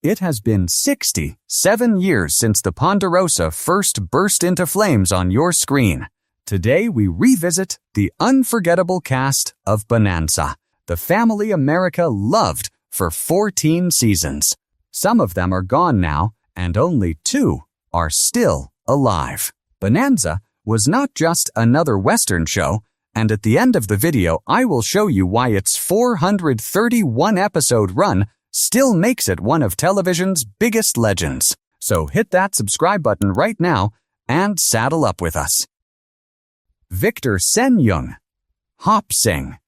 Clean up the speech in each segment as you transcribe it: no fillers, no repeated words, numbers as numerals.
It has been 67 years since the Ponderosa first burst into flames on your screen. Today we revisit the unforgettable cast of Bonanza, the family America loved for 14 seasons. Some of them are gone now, and only 2 are still alive. Bonanza was not just another Western show, and at the end of the video I will show you why its 431-episode run still makes it one of television's biggest legends. So hit that subscribe button right now and saddle up with us. Victor Sen-Yung. Hop Singh.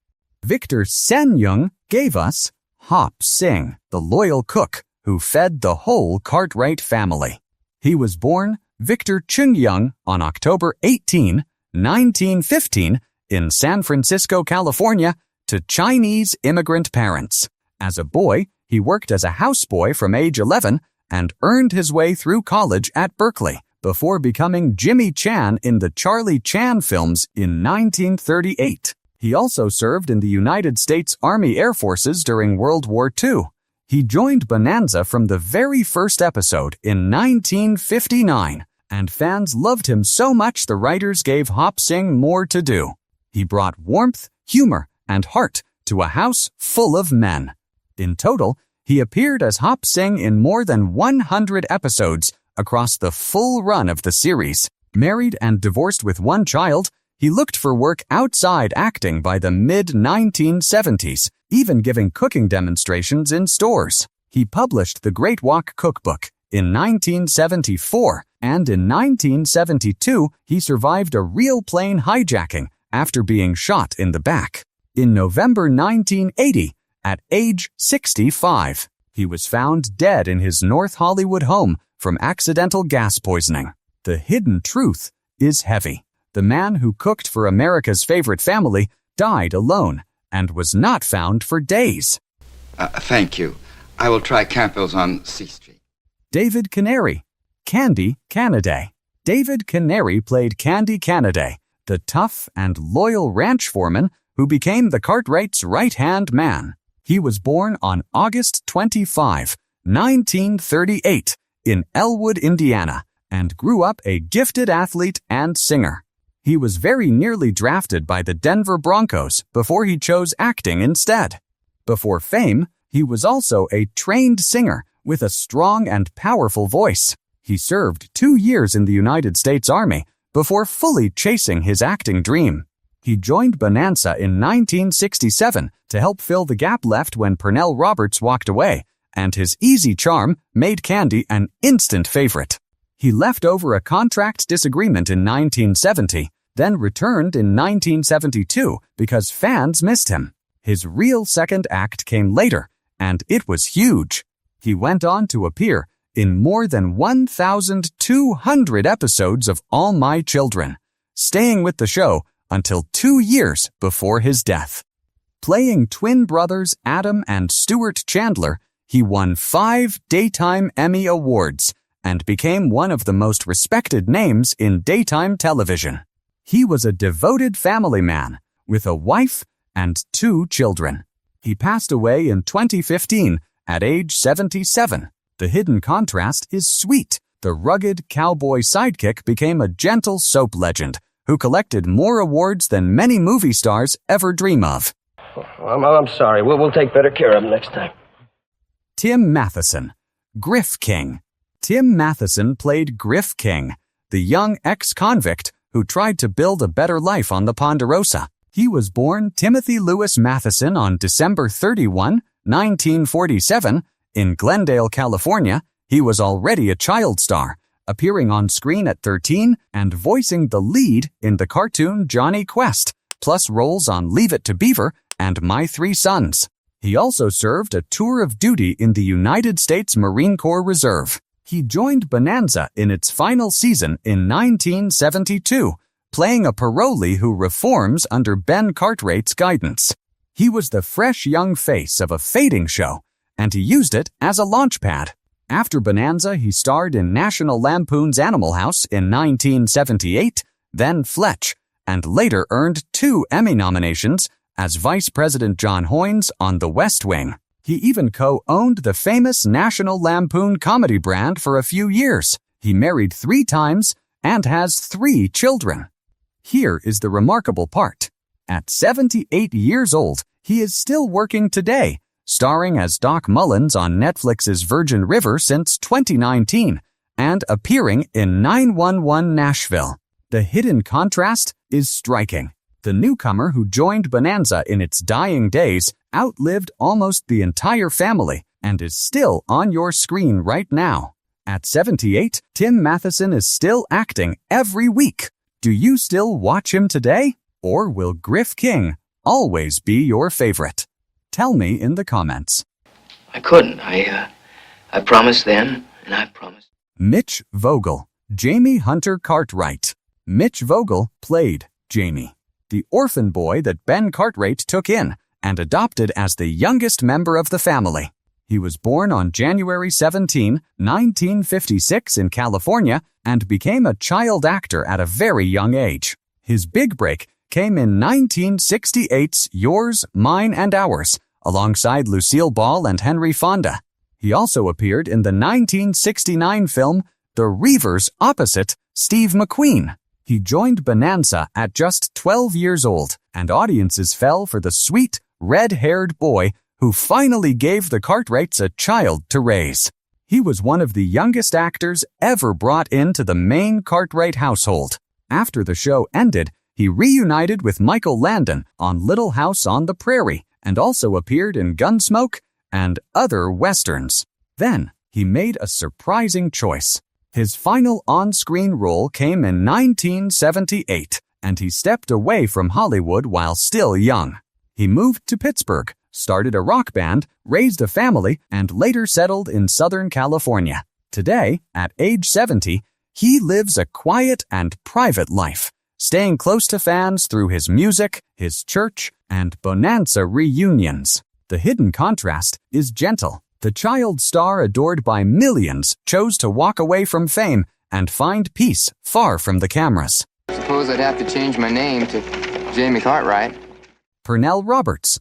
Victor Sen-Yung gave us Hop Singh, the loyal cook who fed the whole Cartwright family. He was born Victor Chung-Yung on October 18, 1915 in San Francisco, California, to Chinese immigrant parents. As a boy, he worked as a houseboy from age 11 and earned his way through college at Berkeley before becoming Jimmy Chan in the Charlie Chan films in 1938. He also served in the United States Army Air Forces during World War II. He joined Bonanza from the very first episode in 1959, and fans loved him so much the writers gave Hop Singh more to do. He brought warmth, humor, and heart to a house full of men. In total, he appeared as Hop Singh in more than 100 episodes across the full run of the series. Married and divorced with 1 child, he looked for work outside acting by the mid-1970s, even giving cooking demonstrations in stores. He published The Great Wok Cookbook in 1974, and in 1972 he survived a real plane hijacking after being shot in the back. In November 1980, at age 65, he was found dead in his North Hollywood home from accidental gas poisoning. The hidden truth is heavy. The man who cooked for America's favorite family died alone and was not found for days. Thank you. I will try Campbell's on C Street. David Canary. Candy Canaday. David Canary played Candy Canaday, the tough and loyal ranch foreman who became the Cartwright's right-hand man. He was born on August 25, 1938, in Elwood, Indiana, and grew up a gifted athlete and singer. He was very nearly drafted by the Denver Broncos before he chose acting instead. Before fame, he was also a trained singer with a strong and powerful voice. He served 2 years in the United States Army before fully chasing his acting dream. He joined Bonanza in 1967 to help fill the gap left when Pernell Roberts walked away, and his easy charm made Candy an instant favorite. He left over a contract disagreement in 1970, then returned in 1972 because fans missed him. His real second act came later, and it was huge. He went on to appear in more than 1,200 episodes of All My Children, staying with the show until 2 years before his death. Playing twin brothers Adam and Stuart Chandler, he won 5 Daytime Emmy Awards and became one of the most respected names in daytime television. He was a devoted family man with a wife and 2 children. He passed away in 2015 at age 77. The hidden contrast is sweet. The rugged cowboy sidekick became a gentle soap legend who collected more awards than many movie stars ever dream of. I'm sorry. We'll take better care of him next time. Tim Matheson. Griff King. Tim Matheson played Griff King, the young ex-convict who tried to build a better life on the Ponderosa. He was born Timothy Lewis Matheson on December 31, 1947, in Glendale, California. He was already a child star, appearing on screen at 13 and voicing the lead in the cartoon Johnny Quest, plus roles on Leave It to Beaver and My 3 Sons. He also served a tour of duty in the United States Marine Corps Reserve. He joined Bonanza in its final season in 1972, playing a parolee who reforms under Ben Cartwright's guidance. He was the fresh young face of a fading show, and he used it as a launchpad. After Bonanza, he starred in National Lampoon's Animal House in 1978, then Fletch, and later earned 2 Emmy nominations as Vice President John Hoynes on The West Wing. He even co-owned the famous National Lampoon comedy brand for a few years. He married 3 times and has 3 children. Here is the remarkable part. At 78 years old, he is still working today, starring as Doc Mullins on Netflix's Virgin River since 2019 and appearing in 911 Nashville. The hidden contrast is striking. The newcomer who joined Bonanza in its dying days outlived almost the entire family and is still on your screen right now. At 78, Tim Matheson is still acting every week. Do you still watch him today? Or will Griff King always be your favorite? Tell me in the comments. I couldn't. I promised then, and I promised. Mitch Vogel, Jamie Hunter Cartwright. Mitch Vogel played Jamie, the orphan boy that Ben Cartwright took in and adopted as the youngest member of the family. He was born on January 17, 1956 in California and became a child actor at a very young age. His big break came in 1968's Yours, Mine, and Ours, alongside Lucille Ball and Henry Fonda. He also appeared in the 1969 film The Reivers opposite Steve McQueen. He joined Bonanza at just 12 years old, and audiences fell for the sweet, red-haired boy who finally gave the Cartwrights a child to raise. He was one of the youngest actors ever brought into the main Cartwright household. After the show ended, he reunited with Michael Landon on Little House on the Prairie and also appeared in Gunsmoke and other westerns. Then, he made a surprising choice. His final on-screen role came in 1978, and he stepped away from Hollywood while still young. He moved to Pittsburgh, started a rock band, raised a family, and later settled in Southern California. Today, at age 70, he lives a quiet and private life, staying close to fans through his music, his church, and Bonanza reunions. The hidden contrast is gentle. The child star adored by millions chose to walk away from fame and find peace far from the cameras. Suppose I'd have to change my name to Jamie Cartwright. Pernell Roberts.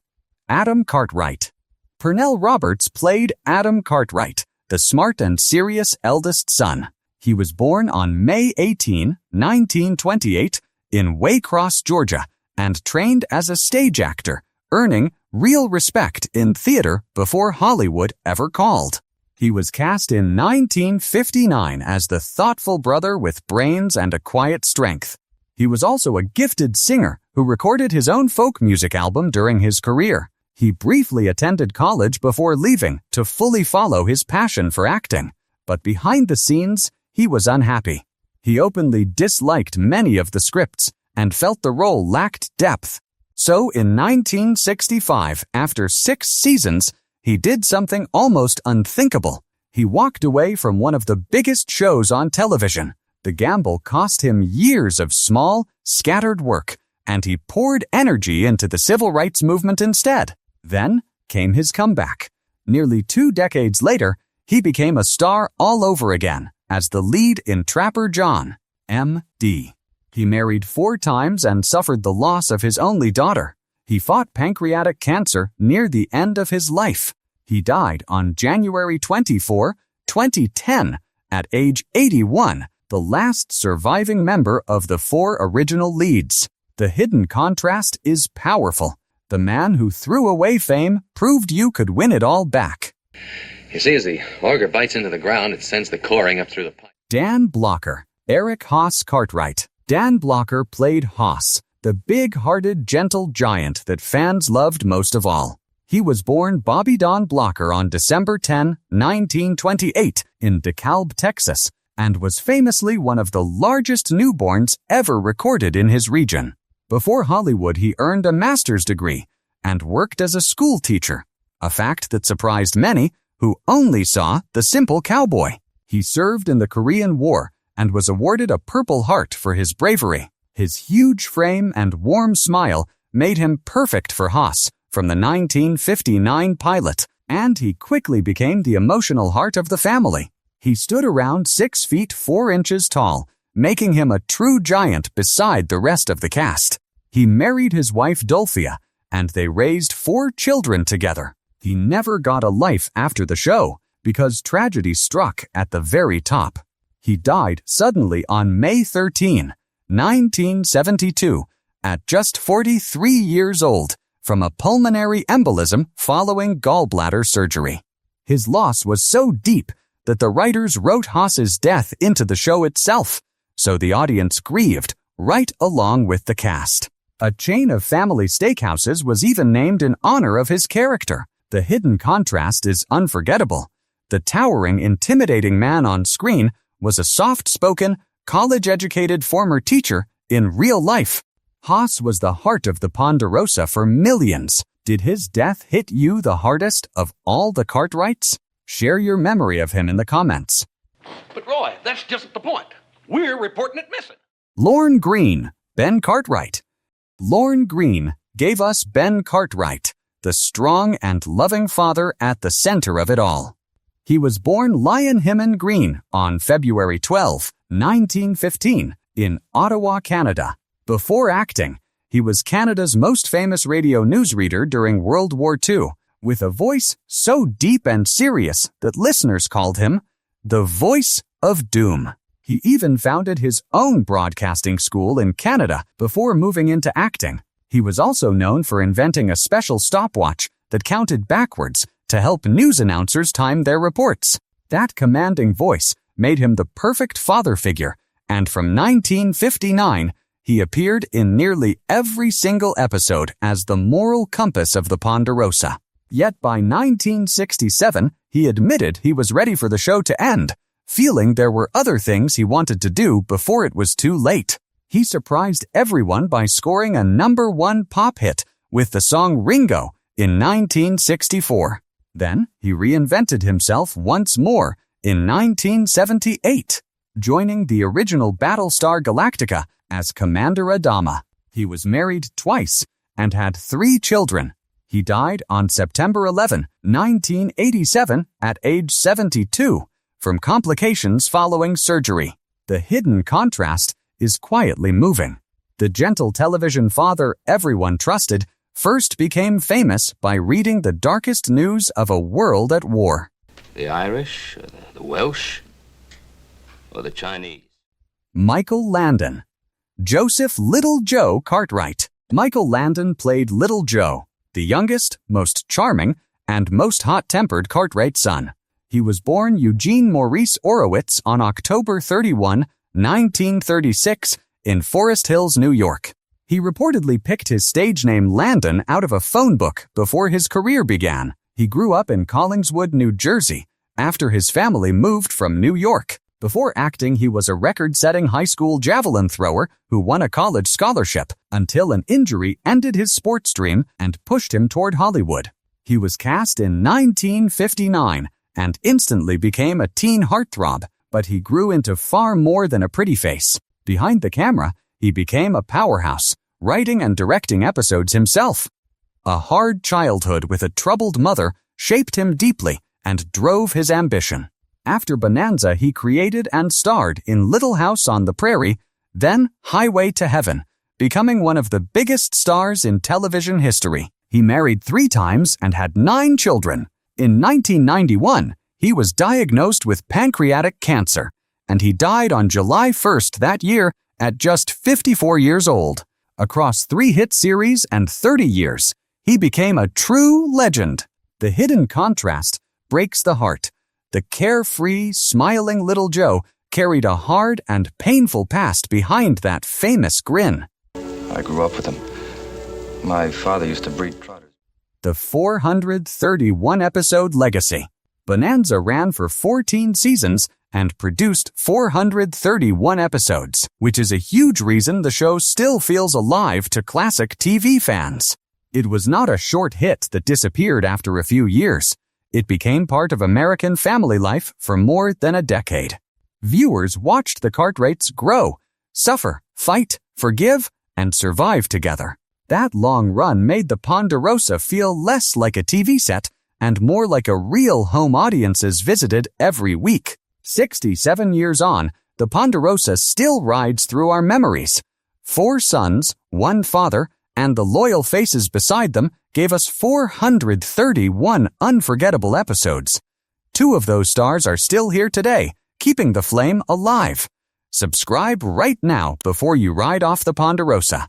Adam Cartwright. Pernell Roberts played Adam Cartwright, the smart and serious eldest son. He was born on May 18, 1928, in Waycross, Georgia, and trained as a stage actor, earning real respect in theater before Hollywood ever called. He was cast in 1959 as the thoughtful brother with brains and a quiet strength. He was also a gifted singer who recorded his own folk music album during his career. He briefly attended college before leaving to fully follow his passion for acting, but behind the scenes, he was unhappy. He openly disliked many of the scripts and felt the role lacked depth. So in 1965, after 6 seasons, he did something almost unthinkable. He walked away from one of the biggest shows on television. The gamble cost him years of small, scattered work, and he poured energy into the civil rights movement instead. Then came his comeback. Nearly 2 decades later, he became a star all over again as the lead in Trapper John, M.D. He married 4 times and suffered the loss of his only daughter. He fought pancreatic cancer near the end of his life. He died on January 24, 2010, at age 81, the last surviving member of the 4 original leads. The hidden contrast is powerful. The man who threw away fame proved you could win it all back. You see, as the auger bites into the ground, it sends the coring up through the pipe. Dan Blocker. Eric Haas Cartwright. Dan Blocker played Haas, the big-hearted, gentle giant that fans loved most of all. He was born Bobby Don Blocker on December 10, 1928, in DeKalb, Texas, and was famously one of the largest newborns ever recorded in his region. Before Hollywood, he earned a master's degree and worked as a school teacher, a fact that surprised many who only saw The Simple Cowboy. He served in the Korean War and was awarded a Purple Heart for his bravery. His huge frame and warm smile made him perfect for Haas from the 1959 pilot, and he quickly became the emotional heart of the family. He stood around 6 feet 4 inches tall, making him a true giant beside the rest of the cast. He married his wife Dolphia, and they raised 4 children together. He never got a life after the show because tragedy struck at the very top. He died suddenly on May 13, 1972, at just 43 years old from a pulmonary embolism following gallbladder surgery. His loss was so deep that the writers wrote Haas's death into the show itself, so the audience grieved right along with the cast. A chain of family steakhouses was even named in honor of his character. The hidden contrast is unforgettable. The towering, intimidating man on screen was a soft-spoken, college-educated former teacher in real life. Haas was the heart of the Ponderosa for millions. Did his death hit you the hardest of all the Cartwrights? Share your memory of him in the comments. But Roy, that's just the point. We're reporting it missing. Lorne Greene, Ben Cartwright. Lorne Greene gave us Ben Cartwright, the strong and loving father at the center of it all. He was born Lion Hyman Greene on February 12, 1915, in Ottawa, Canada. Before acting, he was Canada's most famous radio newsreader during World War II, with a voice so deep and serious that listeners called him the Voice of Doom. He even founded his own broadcasting school in Canada before moving into acting. He was also known for inventing a special stopwatch that counted backwards to help news announcers time their reports. That commanding voice made him the perfect father figure, and from 1959, he appeared in nearly every single episode as the moral compass of the Ponderosa. Yet by 1967, he admitted he was ready for the show to end, feeling there were other things he wanted to do before it was too late. He surprised everyone by scoring a #1 pop hit with the song Ringo in 1964. Then he reinvented himself once more in 1978, joining the original Battlestar Galactica as Commander Adama. He was married twice and had 3 children. He died on September 11, 1987, at age 72, from complications following surgery. The hidden contrast is quietly moving. The gentle television father everyone trusted first became famous by reading the darkest news of a world at war. The Irish, or the Welsh, or the Chinese? Michael Landon. Joseph Little Joe Cartwright. Michael Landon played Little Joe, the youngest, most charming, and most hot-tempered Cartwright son. He was born Eugene Maurice Orowitz on October 31, 1936, in Forest Hills, New York. He reportedly picked his stage name Landon out of a phone book before his career began. He grew up in Collingswood, New Jersey, after his family moved from New York. Before acting, he was a record-setting high school javelin thrower who won a college scholarship until an injury ended his sports dream and pushed him toward Hollywood. He was cast in 1959 and instantly became a teen heartthrob, but he grew into far more than a pretty face. Behind the camera, he became a powerhouse, writing and directing episodes himself. A hard childhood with a troubled mother shaped him deeply and drove his ambition. After Bonanza, he created and starred in Little House on the Prairie, then Highway to Heaven, becoming one of the biggest stars in television history. He married 3 times and had 9 children. In 1991, he was diagnosed with pancreatic cancer, and he died on July 1st that year at just 54 years old. Across 3 hit series and 30 years, he became a true legend. The hidden contrast breaks the heart. The carefree, smiling Little Joe carried a hard and painful past behind that famous grin. I grew up with him. My father used to breed trotters. The 431-episode legacy. Bonanza ran for 14 seasons and produced 431 episodes, which is a huge reason the show still feels alive to classic TV fans. It was not a short hit that disappeared after a few years. It became part of American family life for more than a decade. Viewers watched the Cartwrights grow, suffer, fight, forgive, and survive together. That long run made the Ponderosa feel less like a TV set and more like a real home audiences visited every week. 67 years on, the Ponderosa still rides through our memories. 4 sons, 1 father, and the loyal faces beside them gave us 431 unforgettable episodes. 2 of those stars are still here today, keeping the flame alive. Subscribe right now before you ride off the Ponderosa.